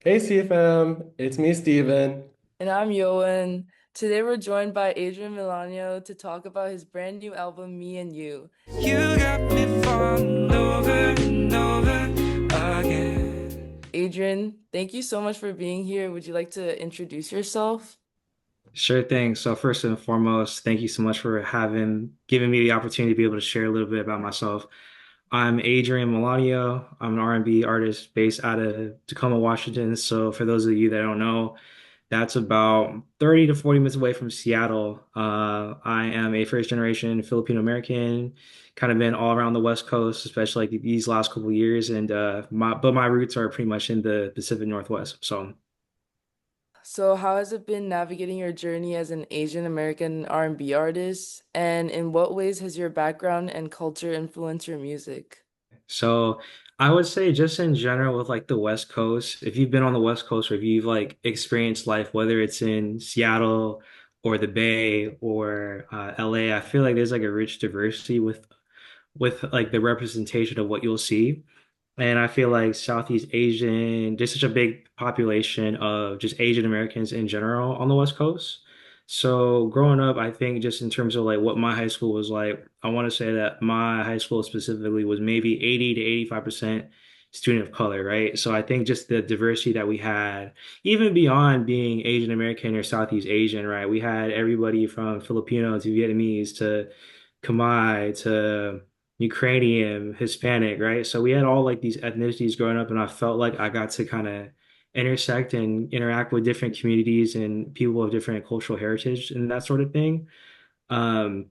Hey CFM, it's me, Steven. And I'm Yoan. Today we're joined by Adrian Milanio to talk about his brand new album, Me and You. You got me falling over and over again. Adrian, thank you so much for being here. Would you like to introduce yourself? Sure thing. So first and foremost, thank you so much for giving me the opportunity to be able to share a little bit about myself. I'm Adrian Milanio. I'm an R&B artist based out of Tacoma, Washington. So for those of you that don't know, that's about 30 to 40 minutes away from Seattle. I am a first generation Filipino American, kind of been all around the West Coast, especially like these last couple of years. And my roots are pretty much in the Pacific Northwest. So So, how has it been navigating your journey as an Asian American R&B artist? And in what ways has your background and culture influenced your music? So I would say just in general with like the West Coast, if you've been on the West Coast or if you've like experienced life, whether it's in Seattle or the Bay or LA, I feel like there's like a rich diversity with like the representation of what you'll see. And I feel like Southeast Asian, there's such a big population of just Asian Americans in general on the West Coast. So growing up, I think just in terms of like what my high school was like, I want to say that my high school specifically was maybe 80 to 85% student of color, right? So I think just the diversity that we had, even beyond being Asian American or Southeast Asian, right? We had everybody from Filipino to Vietnamese to Khmer to Ukrainian, Hispanic, right? So we had all like these ethnicities growing up, and I felt like I got to kind of intersect and interact with different communities and people of different cultural heritage and that sort of thing. Um,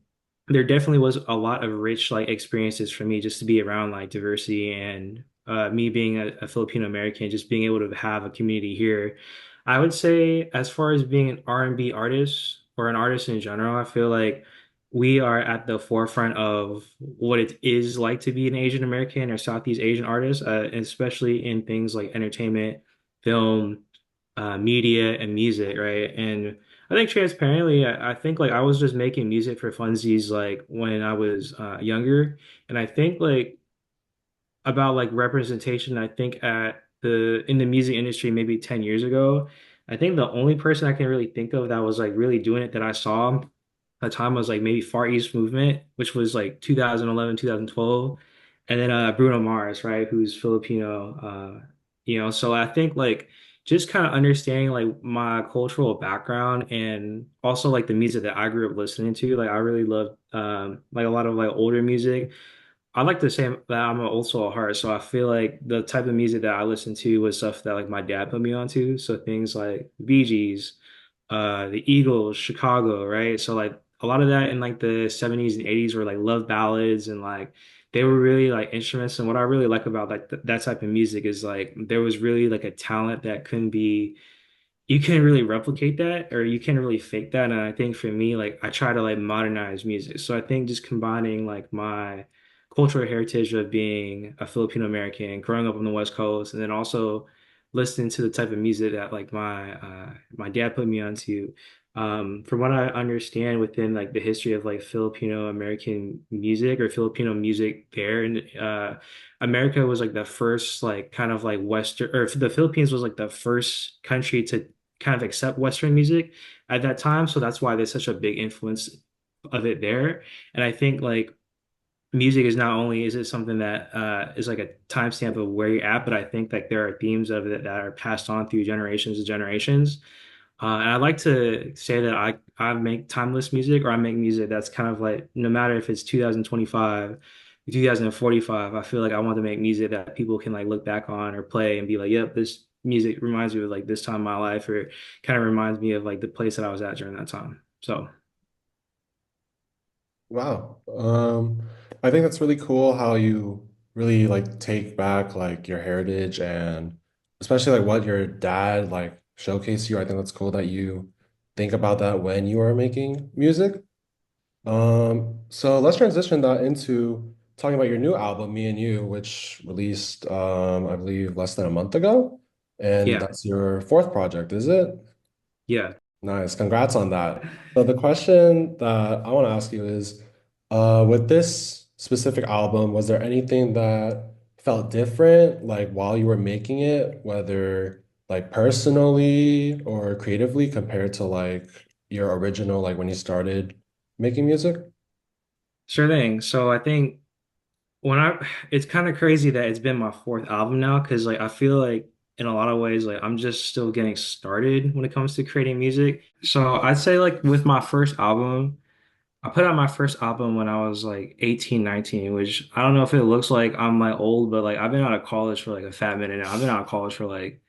there definitely was a lot of rich like experiences for me just to be around like diversity and me being a Filipino American, just being able to have a community here. I would say as far as being an R&B artist or an artist in general, I feel like we are at the forefront of what it is like to be an Asian American or Southeast Asian artist, especially in things like entertainment, film, media, and music, right? And I think transparently, I think like I was just making music for funsies like when I was younger, and I think like about like representation, I think at the in the music industry maybe 10 years ago, I think the only person I can really think of that was like really doing it that I saw at the time was like maybe Far East Movement, which was like 2011, 2012, and then Bruno Mars, right, who's Filipino, so I think like just kind of understanding like my cultural background and also like the music that I grew up listening to, like I really loved like a lot of like older music. I like to say that I'm also a heart, so I feel like the type of music that I listen to was stuff that like my dad put me onto. So things like Bee Gees, the Eagles, Chicago, right? So like a lot of that in like the 70s and 80s were like love ballads and like they were really like instruments. And what I really like about like that type of music is like there was really like a talent that couldn't be you can't really replicate that or you can't really fake that. And I think for me, like I try to like modernize music. So I think just combining like my cultural heritage of being a Filipino American, growing up on the West Coast, and then also listening to the type of music that like my dad put me onto. From what I understand within like the history of like Filipino American music or Filipino music there, and America was like the first like kind of like Western or the Philippines was like the first country to kind of accept Western music at that time. So that's why there's such a big influence of it there. And I think like music is not only is it something that is like a timestamp of where you're at, but I think like there are themes of it that are passed on through generations and generations. And I like to say that I make timeless music or I make music that's kind of like no matter if it's 2025, 2045, I feel like I want to make music that people can like look back on or play and be like, yep, this music reminds me of like this time in my life or kind of reminds me of like the place that I was at during that time. So Wow. I think that's really cool how you really like take back like your heritage and especially like what your dad like showcased you. I think that's cool that you think about that when you are making music. So let's transition that into talking about your new album, Me and You, which released I believe less than a month ago. And yeah, that's your fourth project, is it? yeah. Nice. Congrats on that. So the question that I want to ask you is, with this specific album, was there anything that felt different, like while you were making it, whether like personally or creatively compared to like your original, like when you started making music? Sure thing. So I think when I it's kind of crazy that it's been my fourth album now because like I feel like in a lot of ways like I'm just still getting started when it comes to creating music. So I'd say like with my first album, I put out my first album when I was like 18, 19, which I don't know if it looks like I'm like old, but like I've been out of college for like a fat minute now. I've been out of college for like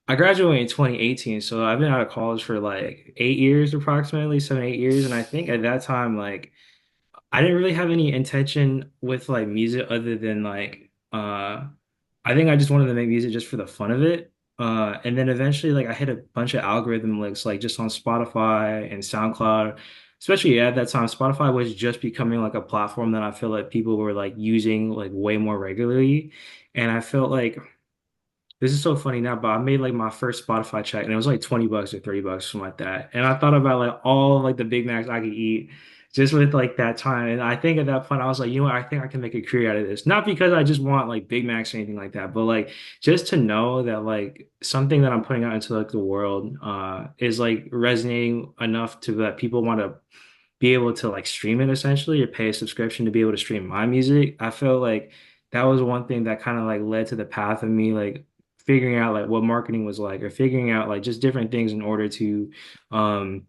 I graduated in 2018, so I've been out of college for like 8 years approximately, 7, 8 years. And I think at that time, like I didn't really have any intention with like music other than like I think I just wanted to make music just for the fun of it. And then eventually like I hit a bunch of algorithm links like just on Spotify and SoundCloud. Especially at that time, Spotify was just becoming like a platform that I feel like people were like using like way more regularly. And I felt like this is so funny now, but I made like my first Spotify check and it was like $20 or $30, something like that. And I thought about like all like the Big Macs I could eat just with like that time. And I think at that point I was like, you know what, I think I can make a career out of this. Not because I just want like Big Macs or anything like that, but like just to know that like something that I'm putting out into like the world is like resonating enough to that people want to be able to like stream it essentially or pay a subscription to be able to stream my music. I felt like that was one thing that kind of like led to the path of me like figuring out like what marketing was like or figuring out like just different things in order to um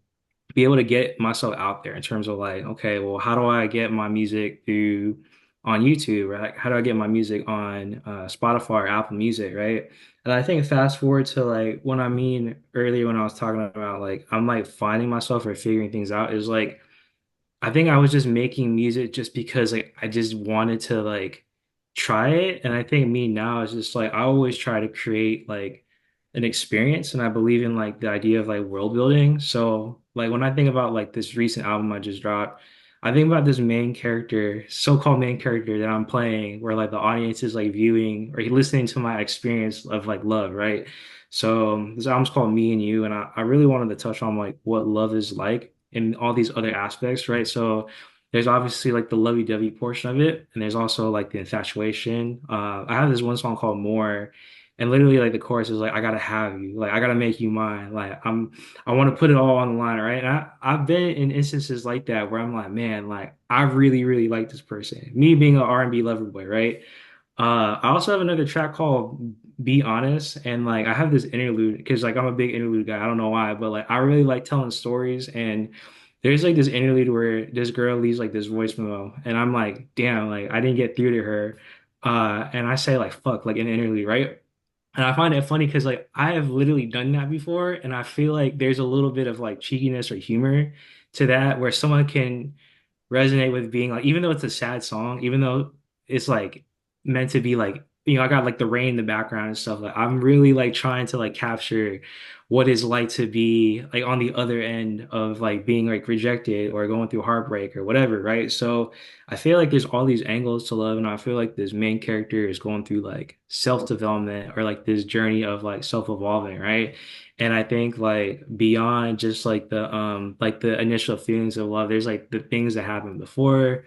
be able to get myself out there in terms of like, okay, well, how do I get my music through on YouTube, right? How do I get my music on Spotify or Apple Music, right? And I think fast forward to like what I mean earlier when I was talking about like I'm like finding myself or figuring things out is like I think I was just making music just because like I just wanted to like try it. And I think me now is just like I always try to create like an experience and I believe in like the idea of like world building. So like when I think about like this recent album I just dropped, I think about this main character, so-called main character that I'm playing where like the audience is like viewing or listening to my experience of like love, right? So this album's called Me and You, and I really wanted to touch on like what love is like in all these other aspects, right? So there's obviously like the lovey-dovey portion of it, and there's also like the infatuation. I have this one song called More, and literally like the chorus is like, I gotta have you, like I gotta make you mine. I want to put it all on the line, right? And I've been in instances like that where I'm like, man, like I really, really like this person. Me being an R&B lover boy, right? I also have another track called Be Honest, and like I have this interlude because like I'm a big interlude guy. I don't know why, but like I really like telling stories. And there's like this interlude where this girl leaves like this voice memo, and I'm like, damn, like I didn't get through to her. And I say like fuck, like an interlude, right? And I find it funny because like I have literally done that before, and I feel like there's a little bit of like cheekiness or humor to that where someone can resonate with being like, even though it's a sad song, even though it's like meant to be like, I got like the rain in the background and stuff. Like I'm really like trying to like capture what it's like to be like on the other end of like being like rejected or going through heartbreak or whatever, right? So I feel like there's all these angles to love, and I feel like this main character is going through like self-development or like this journey of like self-evolving, right? And I think like beyond just like the initial feelings of love, there's like the things that happen before,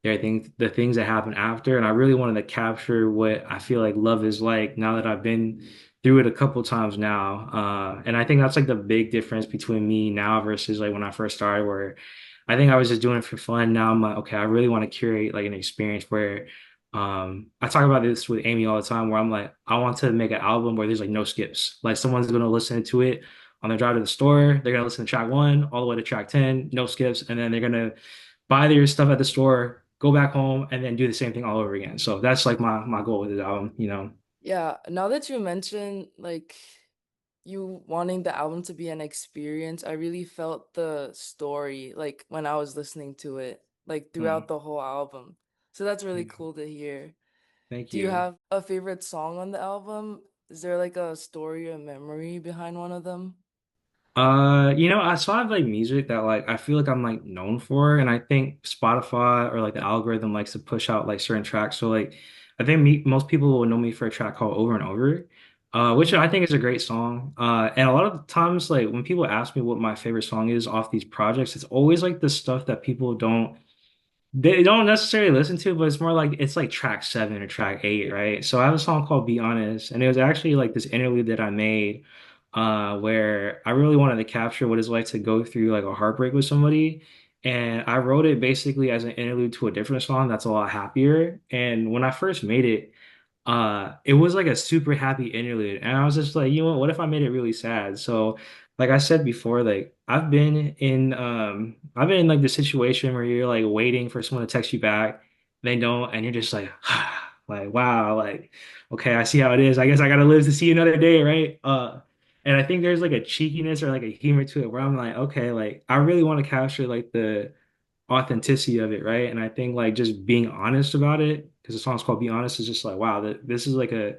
there are the things that happen after. And I really wanted to capture what I feel like love is like now that I've been through it a couple times now. And I think that's like the big difference between me now versus like when I first started, where I think I was just doing it for fun. Now I'm like, okay, I really want to curate like an experience where I talk about this with Amy all the time where I'm like, I want to make an album where there's like no skips. Like someone's gonna listen to it on their drive to the store, they're gonna listen to track one all the way to track 10, no skips, and then they're gonna buy their stuff at the store, go back home, and then do the same thing all over again. So that's like my goal with this album. Yeah, now that you mention like you wanting the album to be an experience, I really felt the story like when I was listening to it, like Mm, throughout the whole album. So that's really yeah. cool to hear. Thank Do you you. have a favorite song on the album? Is there like a story or memory behind one of them? I saw have like music that like I feel like I'm like known for, and I think Spotify or like the algorithm likes to push out like certain tracks. So like I think most people will know me for a track called Over and Over, which I think is a great song. And a lot of the times like when people ask me what my favorite song is off these projects, it's always like the stuff that people don't They don't necessarily listen to, but it's more like it's like track 7 or track 8, right? So I have a song called Be Honest, and it was actually like this interlude that I made where I really wanted to capture what it's like to go through like a heartbreak with somebody. And I wrote it basically as an interlude to a different song that's a lot happier. And when I first made it, it was like a super happy interlude. And I was just like, you know what if I made it really sad? So like I said before, like I've been in like the situation where you're like waiting for someone to text you back, they don't, and you're just like like wow, like okay, I see how it is. I guess I gotta live to see another day, right? And I think there's like a cheekiness or like a humor to it where I'm like, okay, like I really want to capture like the authenticity of it, right? And I think like just being honest about it, because the song's called Be Honest, is just like, wow, this is like a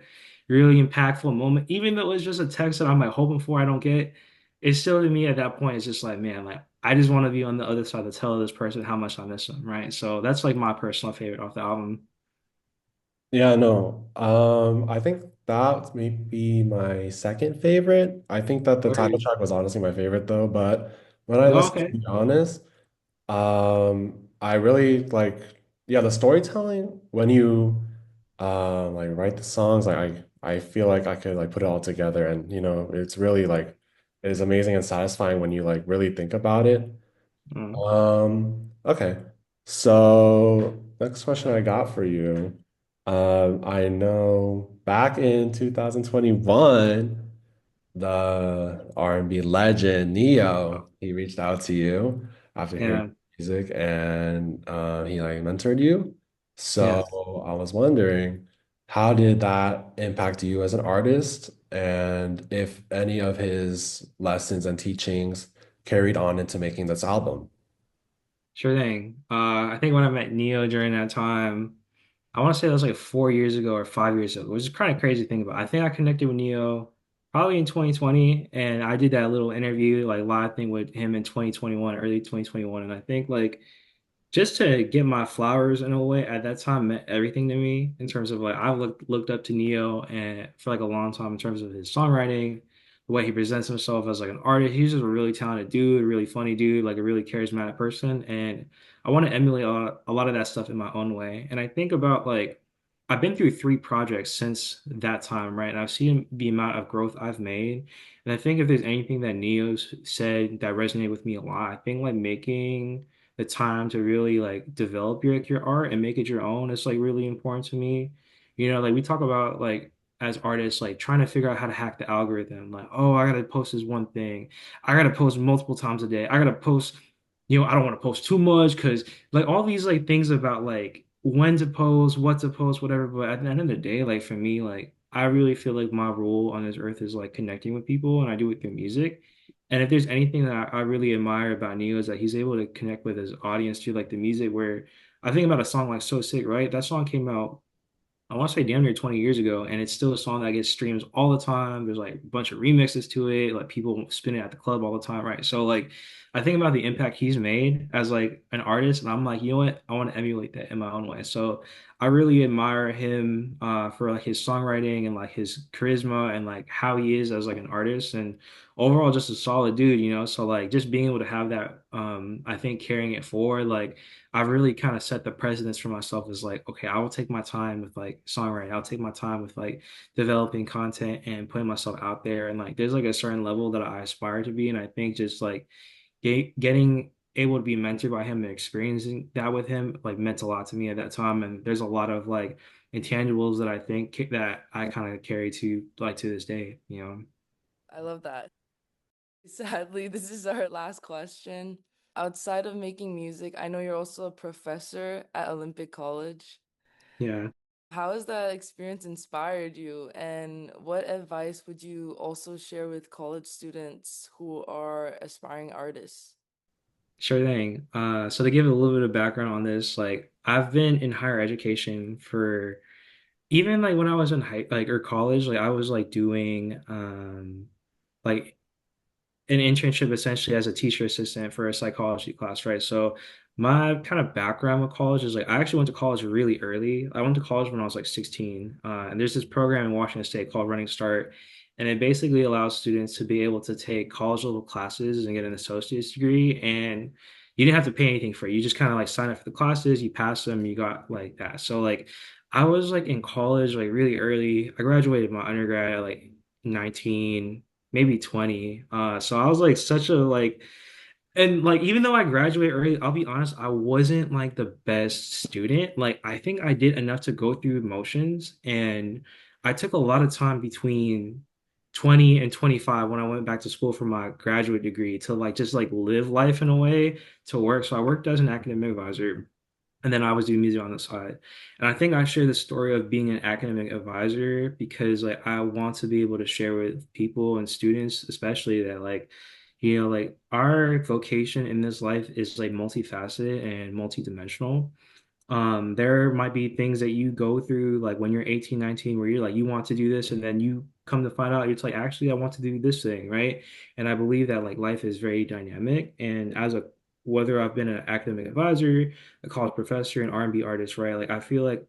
really impactful moment. Even though it's just a text that I'm like hoping for I don't get, it's still to me at that point, it's just like, man, like I just want to be on the other side to tell this person how much I miss them, right? So that's like my personal favorite off the album. Yeah, no. I think that may be my second favorite. I think that the title Word. track was honestly my favorite though, but when I Oh, listen to okay. be honest, I really like yeah, the storytelling when you like write the songs, like I feel like I could like put it all together and it's really like it is amazing and satisfying when you like really think about it. Mm, Okay. So next question I got for you. I know back in 2021, the R&B legend Neo, he reached out to you after hearing yeah. music and he like mentored you. So Yes. I was wondering, how did that impact you as an artist? And if any of his lessons and teachings carried on into making this album? Sure thing. I think when I met Neo during that time, I want to say that was like 4 years ago or 5 years ago, which is kind of crazy to think about. I think I connected with Neo probably in 2020, and I did that little interview, like live thing with him in 2021, early 2021. And I think like just to get my flowers in a way at that time meant everything to me in terms of like I looked up to Neo and for like a long time in terms of his songwriting, the way he presents himself as like an artist. He's just a really talented dude, a really funny dude, like a really charismatic person. And I want to emulate a lot of that stuff in my own way. And I think about like I've been through 3 projects since that time, right? And I've seen the amount of growth I've made. And I think if there's anything that Neo's said that resonated with me a lot, I think like making the time to really like develop your art and make it your own is like really important to me. You know, like we talk about like as artists, like trying to figure out how to hack the algorithm. Like, oh, I gotta post this one thing. I gotta post multiple times a day. I gotta post, I don't want to post too much because like all these like things about like when to post, what to post, whatever. But at the end of the day, like for me, like I really feel like my role on this earth is like connecting with people and I do it through music. And if there's anything that I really admire about Neo is that he's able to connect with his audience through like the music where I think about a song like So Sick, right? That song came out I want to say damn near 20 years ago, and it's still a song that gets streams all the time. There's like a bunch of remixes to it, like people spin it at the club all the time, right? So like I think about the impact he's made as like an artist, and I'm like, you know what? I want to emulate that in my own way. So I really admire him for like his songwriting and like his charisma and like how he is as like an artist and overall just a solid dude, you know? So like just being able to have that I think carrying it forward, like I've really kind of set the precedence for myself as like, okay, I will take my time with like songwriting. I'll take my time with like developing content and putting myself out there. And like, there's like a certain level that I aspire to be. And I think just like getting able to be mentored by him and experiencing that with him like meant a lot to me at that time. And there's a lot of like intangibles that I think that I kind of carry to like to this day, you know? I love that. Sadly, this is our last question. Outside of making music, I know you're also a professor at Olympic College. Yeah. How has that experience inspired you, and what advice would you also share with college students who are aspiring artists? Sure thing. So to give a little bit of background on this, like I've been in higher education for even like when I was in high like or college, like I was like doing like an internship essentially as a teacher assistant for a psychology class, right? So my kind of background with college is like I actually went to college really early. I went to college when I was like 16. And there's this program in Washington State called Running Start. And it basically allows students to be able to take college level classes and get an associate's degree. And you didn't have to pay anything for it. You just kind of like sign up for the classes, you pass them, you got like that. So like I was like in college like really early. I graduated my undergrad at like 19, maybe 20. So I was like such a like and like even though I graduated early, I'll be honest, I wasn't like the best student. Like I think I did enough to go through motions, and I took a lot of time between 20 and 25 when I went back to school for my graduate degree to like just like live life in a way to work. So I worked as an academic advisor, and then I was doing music on the side. And I think I share the story of being an academic advisor because like I want to be able to share with people and students, especially that like, like our vocation in this life is like multifaceted and multidimensional. There might be things that you go through like when you're 18, 19, where you're like you want to do this and then you come to find out it's like actually I want to do this thing, right? And I believe that like life is very dynamic, and as a whether I've been an academic advisor, a college professor, an R&B artist, right? Like I feel like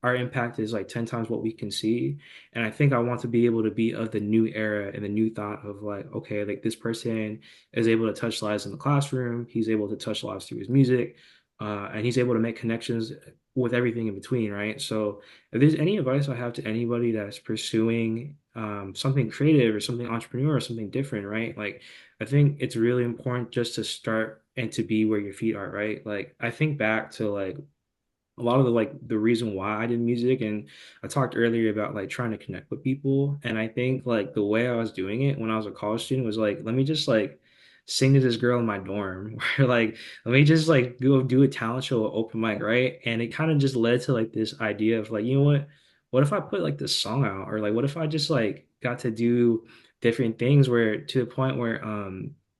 our impact is like 10 times what we can see. And I think I want to be able to be of the new era and the new thought of like, okay, like this person is able to touch lives in the classroom. He's able to touch lives through his music. And he's able to make connections with everything in between, right? So if there's any advice I have to anybody that's pursuing something creative or something entrepreneur or something different, right? Like I think it's really important just to start and to be where your feet are, right? Like I think back to like a lot of the reason why I did music, and I talked earlier about like trying to connect with people, and I think like the way I was doing it when I was a college student was like let me just like sing to this girl in my dorm or like let me just like go do a talent show or open mic, right? And it kind of just led to like this idea of like, you know what if I put like this song out, or like what if I just like got to do different things where to the point where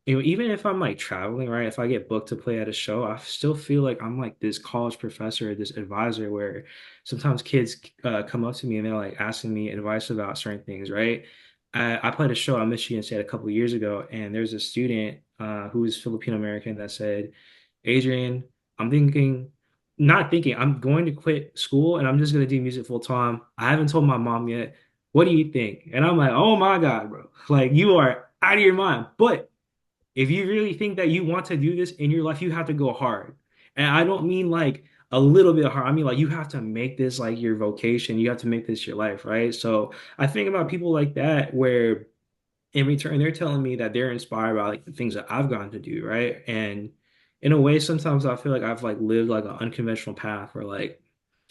even if I'm like traveling, right? If I get booked to play at a show, I still feel like I'm like this college professor, this advisor, where sometimes kids come up to me and they're like asking me advice about certain things, right? I played a show at Michigan State a couple of years ago, and there's a student who is Filipino American that said, Adrian, I'm thinking, not thinking, I'm going to quit school and I'm just going to do music full time. I haven't told my mom yet. What do you think? And I'm like, oh my God, bro. Like, you are out of your mind. But if you really think that you want to do this in your life, you have to go hard. And I don't mean like a little bit hard. I mean like you have to make this like your vocation. You have to make this your life, right? So I think about people like that where in return they're telling me that they're inspired by like the things that I've gotten to do, right? And in a way, sometimes I feel like I've like lived like an unconventional path where like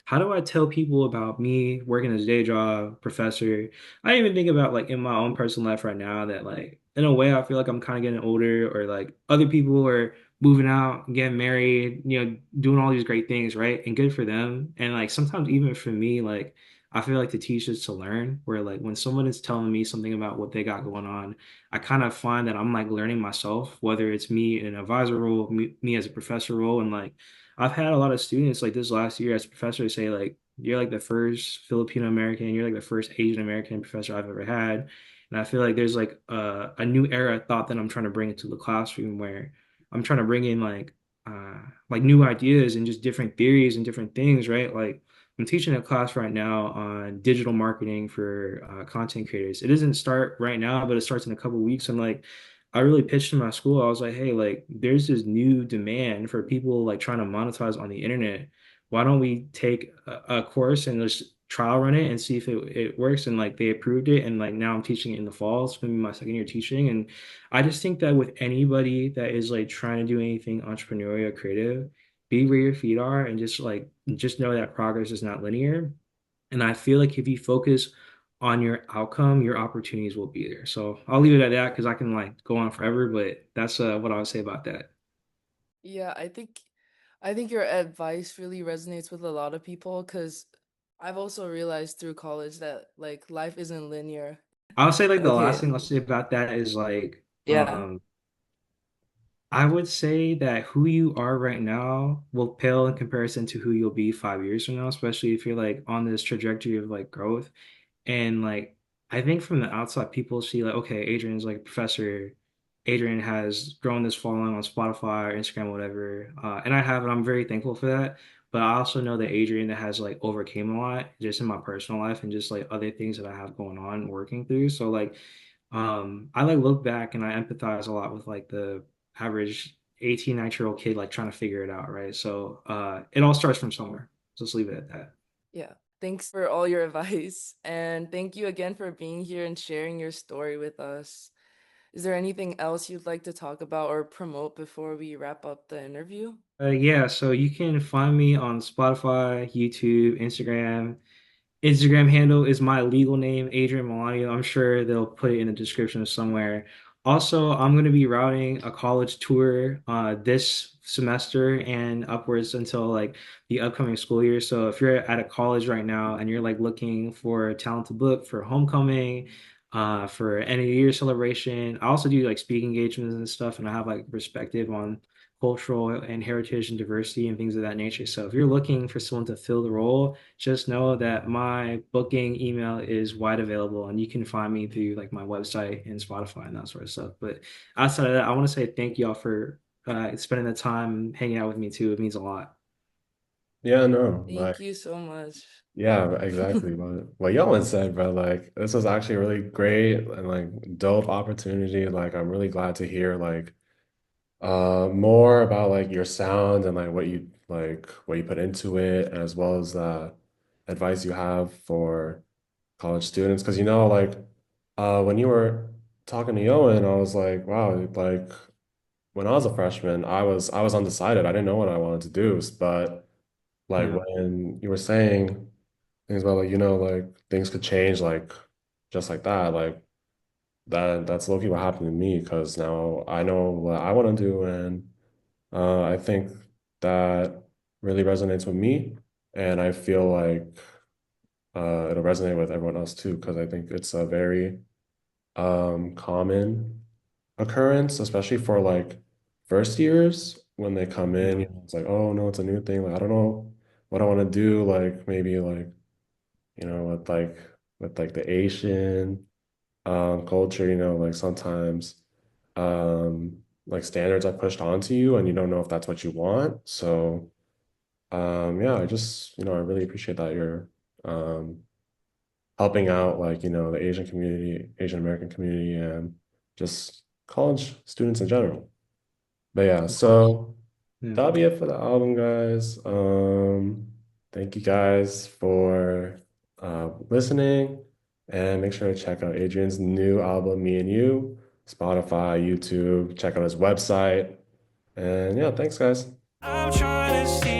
how do I tell people about me working as a day job, professor? I even think about like in my own personal life right now that like in a way I feel like I'm kind of getting older, or like other people are moving out, getting married, doing all these great things, right? And good for them. And like sometimes even for me, like I feel like to teach is to learn, where like when someone is telling me something about what they got going on, I kind of find that I'm like learning myself, whether it's me in an advisor role, me as a professor role, and like I've had a lot of students like this last year as professors say like you're like the first Filipino American, you're like the first Asian American professor I've ever had. And I feel like there's like a new era of thought that I'm trying to bring into the classroom where I'm trying to bring in like new ideas and just different theories and different things, right? Like I'm teaching a class right now on digital marketing for content creators. It doesn't start right now, but it starts in a couple of weeks. And like I really pitched to my school. I was like, hey, like there's this new demand for people like trying to monetize on the internet. Why don't we take a course and just trial run it and see if it works? And like they approved it. And like now I'm teaching it in the fall. It's gonna be my second year teaching. And I just think that with anybody that is like trying to do anything entrepreneurial, creative, be where your feet are and just know that progress is not linear. And I feel like if you focus on your outcome, your opportunities will be there. So I'll leave it at that because I can like go on forever, but that's what I would say about that. Yeah, I think your advice really resonates with a lot of people because I've also realized through college that like life isn't linear. I'll say like the last Okay, thing I'll say about that is like yeah. I would say that who you are right now will pale in comparison to who you'll be 5 years from now, especially if you're like on this trajectory of like growth. And like, I think from the outside, people see like, okay, Adrian's like a professor. Adrian has grown this following on Spotify or Instagram, whatever. And I have, and I'm very thankful for that. But I also know that Adrian that has like overcame a lot just in my personal life and just like other things that I have going on working through. So like, I like look back and I empathize a lot with like the average 18, 19-year-old kid like trying to figure it out, right? So it all starts from somewhere. Just leave it at that. Yeah. Thanks for all your advice. And thank you again for being here and sharing your story with us. Is there anything else you'd like to talk about or promote before we wrap up the interview? Yeah, so you can find me on Spotify, YouTube, Instagram. Instagram handle is my legal name, Adrian Milanio. I'm sure they'll put it in the description somewhere. Also, I'm going to be routing a college tour this semester and upwards until like the upcoming school year. So if you're at a college right now and you're like looking for a talent to book for homecoming, for end of the year celebration, I also do like speaking engagements and stuff, and I have like perspective on cultural and heritage and diversity and things of that nature. So if you're looking for someone to fill the role, just know that my booking email is wide available and you can find me through like my website and Spotify and that sort of stuff. But outside of that, I want to say thank y'all for spending the time hanging out with me too. It means a lot. Yeah, no, like, Thank you so much. yeah, exactly. But what y'all had said, bro, like, this was actually a really great and like dope opportunity. Like, I'm really glad to hear like more about like your sound and like what you put into it, as well as advice you have for college students. Because like when you were talking to Yoan, I was like, wow, like when I was a freshman, I was undecided. I didn't know what I wanted to do. But like Yeah. when you were saying things about like, like things could change like just like that, like that's low-key what happened to me because now I know what I want to do, and I think that really resonates with me, and I feel like it'll resonate with everyone else too, because I think it's a very common occurrence, especially for like first years when they come in. Yeah. It's like, oh no, it's a new thing. Like I don't know what I want to do. Like maybe like with like the Asian culture, like sometimes like standards are pushed onto you, and you don't know if that's what you want. So yeah, I just I really appreciate that you're um helping out like the Asian community, Asian American community, and just college students in general. But yeah, Of course. so Yeah. that'll be it for the album, guys. Thank you guys for listening, and make sure to check out Adrian's new album, Me and You, Spotify, YouTube, check out his website. And yeah, thanks, guys. I'm trying to see